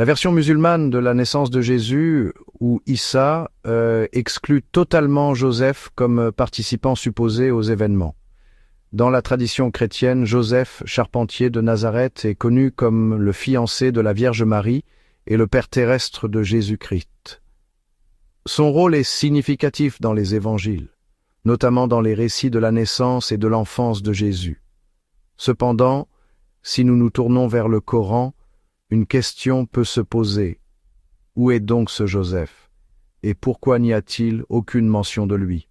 La version musulmane de la naissance de Jésus, ou Issa, exclut totalement Joseph comme participant supposé aux événements. Dans la tradition chrétienne, Joseph, charpentier de Nazareth, est connu comme le fiancé de la Vierge Marie et le père terrestre de Jésus-Christ. Son rôle est significatif dans les évangiles, notamment dans les récits de la naissance et de l'enfance de Jésus. Cependant, si nous nous tournons vers le Coran, une question peut se poser. Où est donc ce Joseph? Et pourquoi n'y a-t-il aucune mention de lui?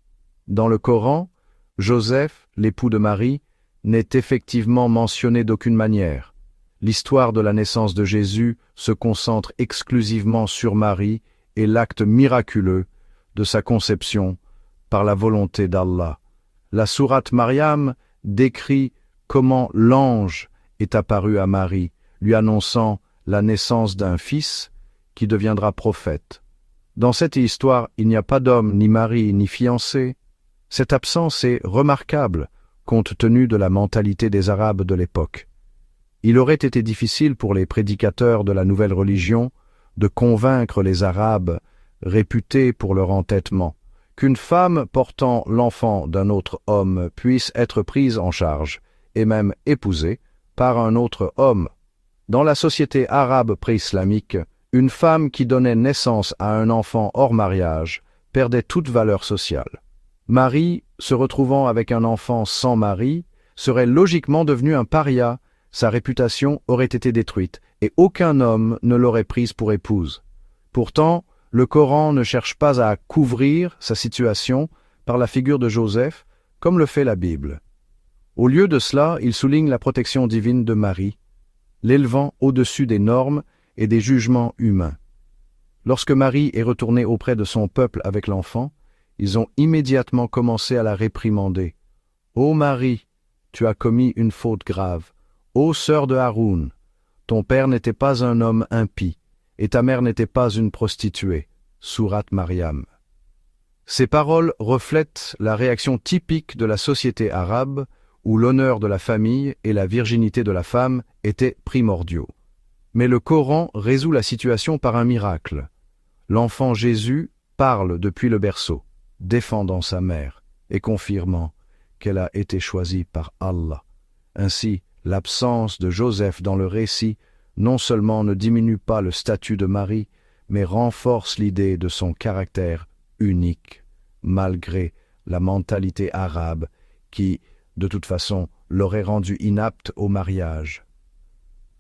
Dans le Coran, Joseph, l'époux de Marie, n'est effectivement mentionné d'aucune manière. L'histoire de la naissance de Jésus se concentre exclusivement sur Marie et l'acte miraculeux de sa conception par la volonté d'Allah. La sourate Maryam décrit comment l'ange est apparu à Marie, lui annonçant la naissance d'un fils qui deviendra prophète. Dans cette histoire, il n'y a pas d'homme, ni mari, ni fiancé. Cette absence est remarquable, compte tenu de la mentalité des Arabes de l'époque. Il aurait été difficile pour les prédicateurs de la nouvelle religion de convaincre les Arabes, réputés pour leur entêtement, qu'une femme portant l'enfant d'un autre homme puisse être prise en charge, et même épousée, par un autre homme. Dans la société arabe pré-islamique, une femme qui donnait naissance à un enfant hors mariage perdait toute valeur sociale. Marie, se retrouvant avec un enfant sans mari, serait logiquement devenue un paria, sa réputation aurait été détruite, et aucun homme ne l'aurait prise pour épouse. Pourtant, le Coran ne cherche pas à couvrir sa situation par la figure de Joseph, comme le fait la Bible. Au lieu de cela, il souligne la protection divine de Marie, l'élevant au-dessus des normes et des jugements humains. Lorsque Marie est retournée auprès de son peuple avec l'enfant, ils ont immédiatement commencé à la réprimander. « Ô Marie, tu as commis une faute grave. Ô sœur de Haroun, ton père n'était pas un homme impie, et ta mère n'était pas une prostituée. » Sourate Maryam. Ces paroles reflètent la réaction typique de la société arabe, où l'honneur de la famille et la virginité de la femme étaient primordiaux. Mais le Coran résout la situation par un miracle. L'enfant Jésus parle depuis le berceau, défendant sa mère et confirmant qu'elle a été choisie par Allah. Ainsi, l'absence de Joseph dans le récit non seulement ne diminue pas le statut de Marie, mais renforce l'idée de son caractère unique, malgré la mentalité arabe qui, de toute façon, l'aurait rendu inapte au mariage.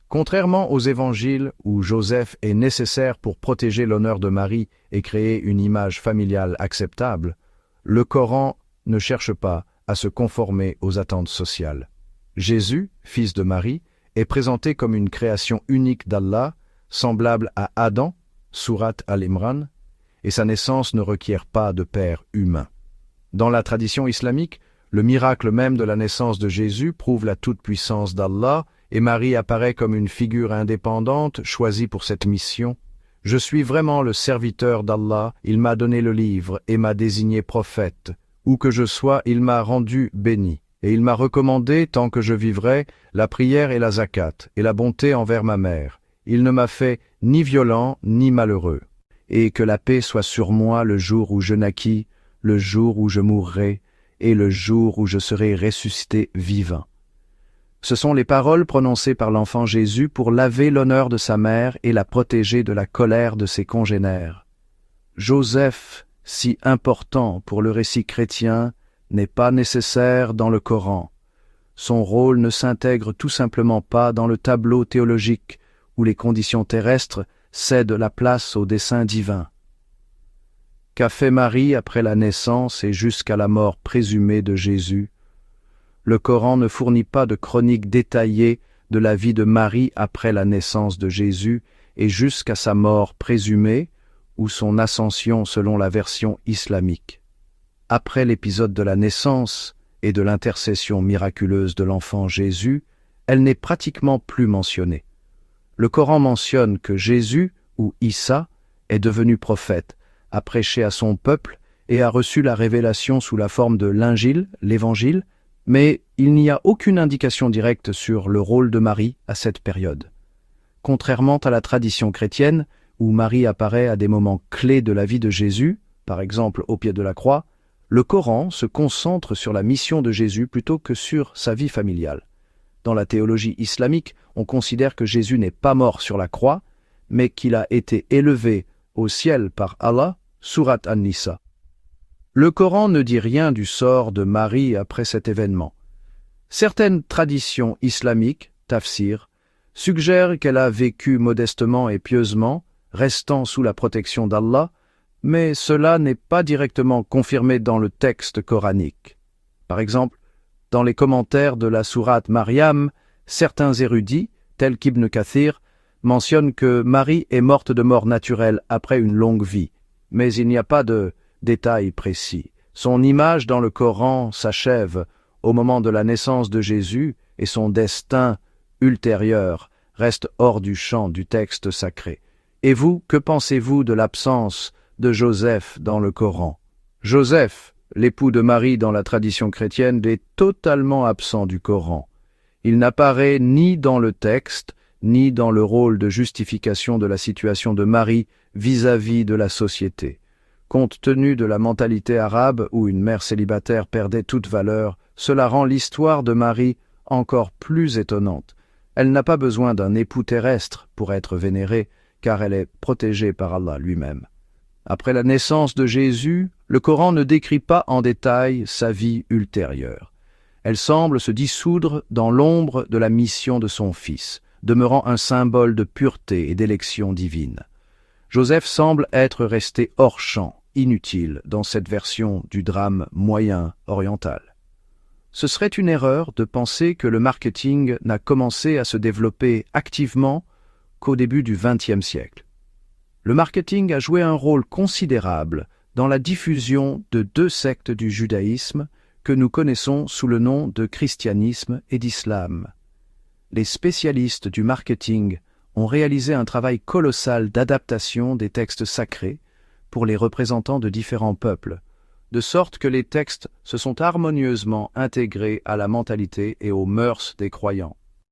Contrairement aux évangiles où Joseph est nécessaire pour protéger l'honneur de Marie et créer une image familiale acceptable, le Coran ne cherche pas à se conformer aux attentes sociales. Jésus, fils de Marie, est présenté comme une création unique d'Allah, semblable à Adam, sourate Al-Imran, et sa naissance ne requiert pas de père humain. Dans la tradition islamique, le miracle même de la naissance de Jésus prouve la toute-puissance d'Allah, et Marie apparaît comme une figure indépendante choisie pour cette mission. « Je suis vraiment le serviteur d'Allah, il m'a donné le livre et m'a désigné prophète. Où que je sois, il m'a rendu béni. Et il m'a recommandé, tant que je vivrai, la prière et la zakat, et la bonté envers ma mère. Il ne m'a fait ni violent ni malheureux. Et que la paix soit sur moi le jour où je naquis, le jour où je mourrai, et le jour où je serai ressuscité vivant. » Ce sont les paroles prononcées par l'enfant Jésus pour laver l'honneur de sa mère et la protéger de la colère de ses congénères. Joseph, si important pour le récit chrétien, n'est pas nécessaire dans le Coran. Son rôle ne s'intègre tout simplement pas dans le tableau théologique où les conditions terrestres cèdent la place au dessein divin. Qu'a fait Marie après la naissance et jusqu'à la mort présumée de Jésus? Le Coran ne fournit pas de chronique détaillée de la vie de Marie après la naissance de Jésus et jusqu'à sa mort présumée ou son ascension selon la version islamique. Après l'épisode de la naissance et de l'intercession miraculeuse de l'enfant Jésus, elle n'est pratiquement plus mentionnée. Le Coran mentionne que Jésus, ou Issa, est devenu prophète, a prêché à son peuple et a reçu la révélation sous la forme de l'Injil, l'Évangile, mais il n'y a aucune indication directe sur le rôle de Marie à cette période. Contrairement à la tradition chrétienne, où Marie apparaît à des moments clés de la vie de Jésus, par exemple au pied de la croix, le Coran se concentre sur la mission de Jésus plutôt que sur sa vie familiale. Dans la théologie islamique, on considère que Jésus n'est pas mort sur la croix, mais qu'il a été élevé au ciel par Allah, sourate An-Nisa. Le Coran ne dit rien du sort de Marie après cet événement. Certaines traditions islamiques, tafsir, suggèrent qu'elle a vécu modestement et pieusement, restant sous la protection d'Allah, mais cela n'est pas directement confirmé dans le texte coranique. Par exemple, dans les commentaires de la sourate Maryam, certains érudits, tels qu'Ibn Kathir, mentionnent que Marie est morte de mort naturelle après une longue vie, mais il n'y a pas de détails précis. Son image dans le Coran s'achève au moment de la naissance de Jésus et son destin ultérieur reste hors du champ du texte sacré. Et vous, que pensez-vous de l'absence de Joseph dans le Coran? Joseph, l'époux de Marie dans la tradition chrétienne, est totalement absent du Coran. Il n'apparaît ni dans le texte, ni dans le rôle de justification de la situation de Marie vis-à-vis de la société. Compte tenu de la mentalité arabe où une mère célibataire perdait toute valeur, cela rend l'histoire de Marie encore plus étonnante. Elle n'a pas besoin d'un époux terrestre pour être vénérée, car elle est protégée par Allah lui-même. Après la naissance de Jésus, le Coran ne décrit pas en détail sa vie ultérieure. Elle semble se dissoudre dans l'ombre de la mission de son fils, demeurant un symbole de pureté et d'élection divine. Joseph semble être resté hors champ, inutile, dans cette version du drame moyen oriental. Ce serait une erreur de penser que le marketing n'a commencé à se développer activement qu'au début du XXe siècle. Le marketing a joué un rôle considérable dans la diffusion de deux sectes du judaïsme que nous connaissons sous le nom de christianisme et d'islam. Les spécialistes du marketing ont réalisé un travail colossal d'adaptation des textes sacrés pour les représentants de différents peuples, de sorte que les textes se sont harmonieusement intégrés à la mentalité et aux mœurs des croyants.